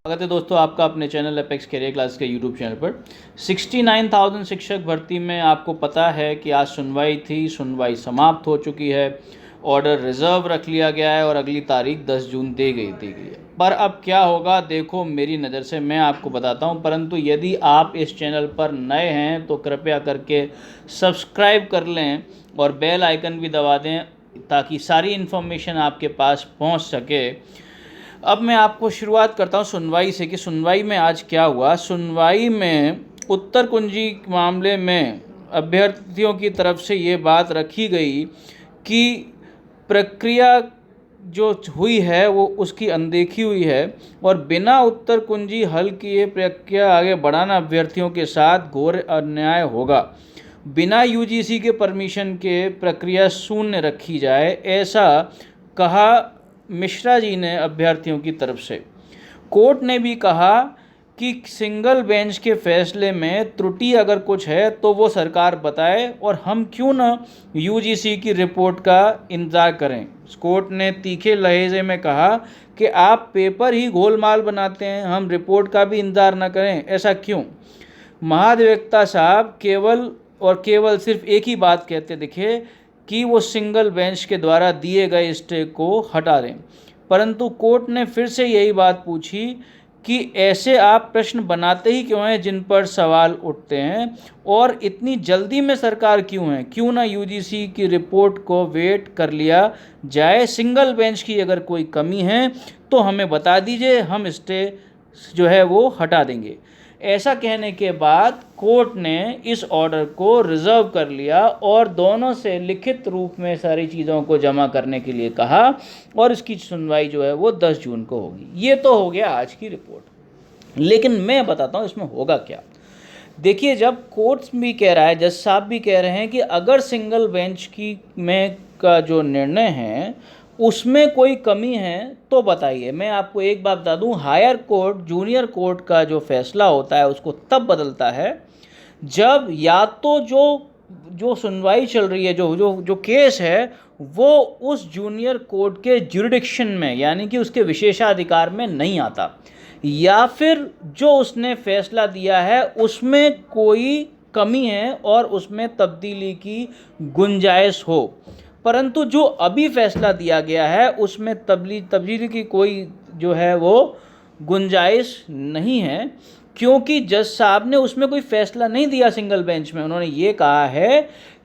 स्वागत है दोस्तों आपका अपने चैनल अपेक्स कैरियर क्लास के यूट्यूब चैनल पर। 69,000 शिक्षक भर्ती में आपको पता है कि आज सुनवाई थी, सुनवाई समाप्त हो चुकी है, ऑर्डर रिजर्व रख लिया गया है और अगली तारीख 10 जून दी गई है। पर अब क्या होगा देखो मेरी नज़र से मैं आपको बताता हूं, परंतु यदि आप इस चैनल पर नए हैं तो कृपया करके सब्सक्राइब कर लें और बेल आइकन भी दबा दें ताकि सारी इन्फॉर्मेशन आपके पास पहुंच सके। अब मैं आपको शुरुआत करता हूं सुनवाई से कि सुनवाई में आज क्या हुआ। सुनवाई में उत्तर कुंजी मामले में अभ्यर्थियों की तरफ से ये बात रखी गई कि प्रक्रिया जो हुई है वो उसकी अनदेखी हुई है और बिना उत्तर कुंजी हल किए प्रक्रिया आगे बढ़ाना अभ्यर्थियों के साथ घोर अन्याय होगा। बिना यूजीसी के परमिशन के प्रक्रिया शून्य रखी जाए, ऐसा कहा मिश्रा जी ने अभ्यर्थियों की तरफ से। कोर्ट ने भी कहा कि सिंगल बेंच के फैसले में त्रुटि अगर कुछ है तो वो सरकार बताए और हम क्यों न यूजीसी की रिपोर्ट का इंतज़ार करें। कोर्ट ने तीखे लहजे में कहा कि आप पेपर ही गोलमाल बनाते हैं, हम रिपोर्ट का भी इंतज़ार न करें, ऐसा क्यों। महाधिवक्ता साहब केवल सिर्फ एक ही बात कहते दिखे कि वो सिंगल बेंच के द्वारा दिए गए स्टे को हटा दें, परंतु कोर्ट ने फिर से यही बात पूछी कि ऐसे आप प्रश्न बनाते ही क्यों हैं जिन पर सवाल उठते हैं और इतनी जल्दी में सरकार क्यों है, क्यों ना यूजीसी की रिपोर्ट को वेट कर लिया जाए। सिंगल बेंच की अगर कोई कमी है तो हमें बता दीजिए, हम स्टे जो है वो हटा देंगे। ऐसा कहने के बाद कोर्ट ने इस ऑर्डर को रिजर्व कर लिया और दोनों से लिखित रूप में सारी चीज़ों को जमा करने के लिए कहा और इसकी सुनवाई जो है वो 10 जून को होगी। ये तो हो गया आज की रिपोर्ट, लेकिन मैं बताता हूँ इसमें होगा क्या। देखिए, जब कोर्ट भी कह रहा है, जज साहब भी कह रहे हैं कि अगर सिंगल बेंच का जो निर्णय है उसमें कोई कमी है तो बताइए। मैं आपको एक बात बता दूं, हायर कोर्ट जूनियर कोर्ट का जो फैसला होता है उसको तब बदलता है जब या तो जो सुनवाई चल रही है, जो केस है वो उस जूनियर कोर्ट के ज्यूरिडिक्शन में यानी कि उसके विशेषाधिकार में नहीं आता, या फिर जो उसने फैसला दिया है उसमें कोई कमी है और उसमें तब्दीली की गुंजाइश हो। परंतु जो अभी फैसला दिया गया है उसमें तब्दीली की कोई जो है वो गुंजाइश नहीं है, क्योंकि जज साहब ने उसमें कोई फैसला नहीं दिया सिंगल बेंच में। उन्होंने ये कहा है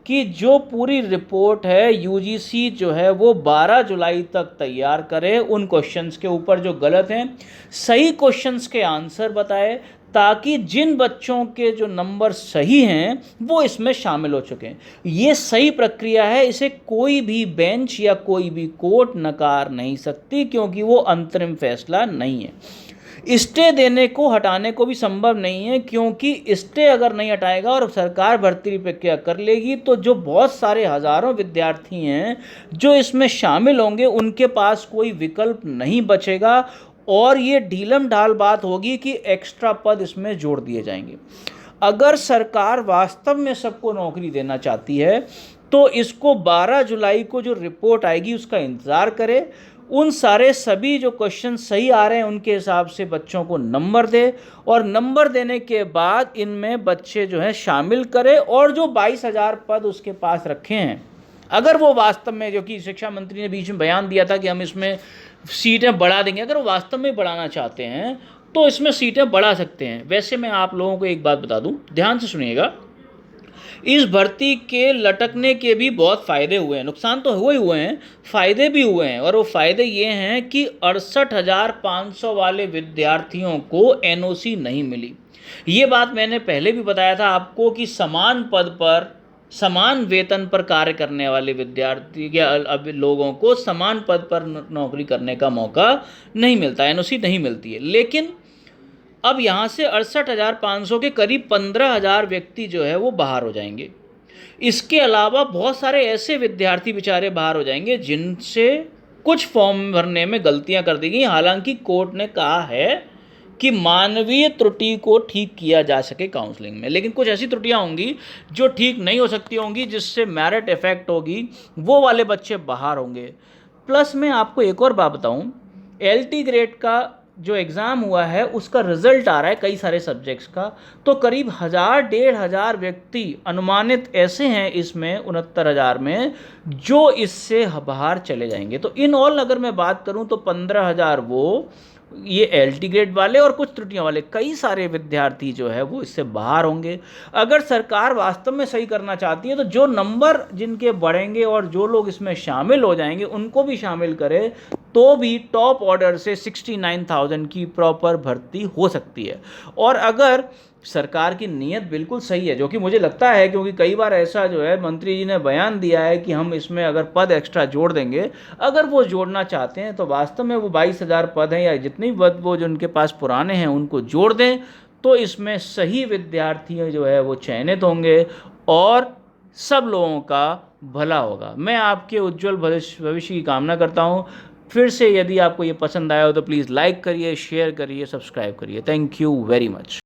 कि जो पूरी रिपोर्ट है यूजीसी जो है वो 12 जुलाई तक तैयार करे, उन क्वेश्चंस के ऊपर जो गलत हैं सही क्वेश्चंस के आंसर बताए, ताकि जिन बच्चों के जो नंबर सही हैं वो इसमें शामिल हो चुके हैं। ये सही प्रक्रिया है, इसे कोई भी बेंच या कोई भी कोर्ट नकार नहीं सकती, क्योंकि वो अंतरिम फैसला नहीं है। स्टे देने को हटाने को भी संभव नहीं है, क्योंकि स्टे अगर नहीं हटाएगा और सरकार भर्ती प्रक्रिया कर लेगी तो जो बहुत सारे हज़ारों विद्यार्थी हैं जो इसमें शामिल होंगे उनके पास कोई विकल्प नहीं बचेगा और ये ढीलम ढाल बात होगी कि एक्स्ट्रा पद इसमें जोड़ दिए जाएंगे। अगर सरकार वास्तव में सबको नौकरी देना चाहती है तो इसको 12 जुलाई को जो रिपोर्ट आएगी उसका इंतज़ार करे, उन सभी जो क्वेश्चन सही आ रहे हैं उनके हिसाब से बच्चों को नंबर दे और नंबर देने के बाद इनमें बच्चे जो है शामिल करे और जो 22,000 पद उसके पास रखे हैं, अगर वो वास्तव में, जो कि शिक्षा मंत्री ने बीच में बयान दिया था कि हम इसमें सीटें बढ़ा देंगे, अगर वो वास्तव में बढ़ाना चाहते हैं तो इसमें सीटें बढ़ा सकते हैं। वैसे मैं आप लोगों को एक बात बता दूं, ध्यान से सुनिएगा, इस भर्ती के लटकने के भी बहुत फ़ायदे हुए हैं। नुकसान तो हुए हैं, फ़ायदे भी हुए हैं, और वो फ़ायदे ये हैं कि 68,500 वाले विद्यार्थियों को एनओसी नहीं मिली। ये बात मैंने पहले भी बताया था आपको कि समान पद पर समान वेतन पर कार्य करने वाले विद्यार्थी या अब लोगों को समान पद पर नौकरी करने का मौका नहीं मिलता, एनओसी नहीं मिलती है। लेकिन अब यहाँ से 68,500 के करीब 15,000 व्यक्ति जो है वो बाहर हो जाएंगे। इसके अलावा बहुत सारे ऐसे विद्यार्थी बेचारे बाहर हो जाएंगे जिनसे कुछ फॉर्म भरने में गलतियाँ कर दी गई। हालांकि कोर्ट ने कहा है कि मानवीय त्रुटि को ठीक किया जा सके काउंसलिंग में, लेकिन कुछ ऐसी त्रुटियां होंगी जो ठीक नहीं हो सकती होंगी, जिससे मेरिट इफेक्ट होगी, वो वाले बच्चे बाहर होंगे। प्लस मैं आपको एक और बात बताऊं, एलटी ग्रेड का जो एग्ज़ाम हुआ है उसका रिजल्ट आ रहा है कई सारे सब्जेक्ट्स का, तो करीब 1000-1500 व्यक्ति अनुमानित ऐसे हैं इसमें 69,000 में जो इससे बाहर चले जाएंगे। तो इन ऑल अगर मैं बात करूं तो 15,000 वो ये LT ग्रेड वाले और कुछ त्रुटियों वाले कई सारे विद्यार्थी जो है वो इससे बाहर होंगे। अगर सरकार वास्तव में सही करना चाहती है तो जो नंबर जिनके बढ़ेंगे और जो लोग इसमें शामिल हो जाएंगे उनको भी शामिल करे, तो भी टॉप ऑर्डर से 69,000 की प्रॉपर भर्ती हो सकती है। और अगर सरकार की नीयत बिल्कुल सही है, जो कि मुझे लगता है, क्योंकि कई बार ऐसा जो है मंत्री जी ने बयान दिया है कि हम इसमें अगर पद एक्स्ट्रा जोड़ देंगे, अगर वो जोड़ना चाहते हैं तो वास्तव में वो 22,000 पद हैं या जितनी पद वो जो उनके पास पुराने हैं उनको जोड़ दें, तो इसमें सही विद्यार्थी जो है वो चयनित होंगे और सब लोगों का भला होगा। मैं आपके उज्जवल भविष्य की कामना करता हूँ। फिर से यदि आपको ये पसंद आया हो तो प्लीज़ लाइक करिए, शेयर करिए, सब्सक्राइब करिए। Thank you very much.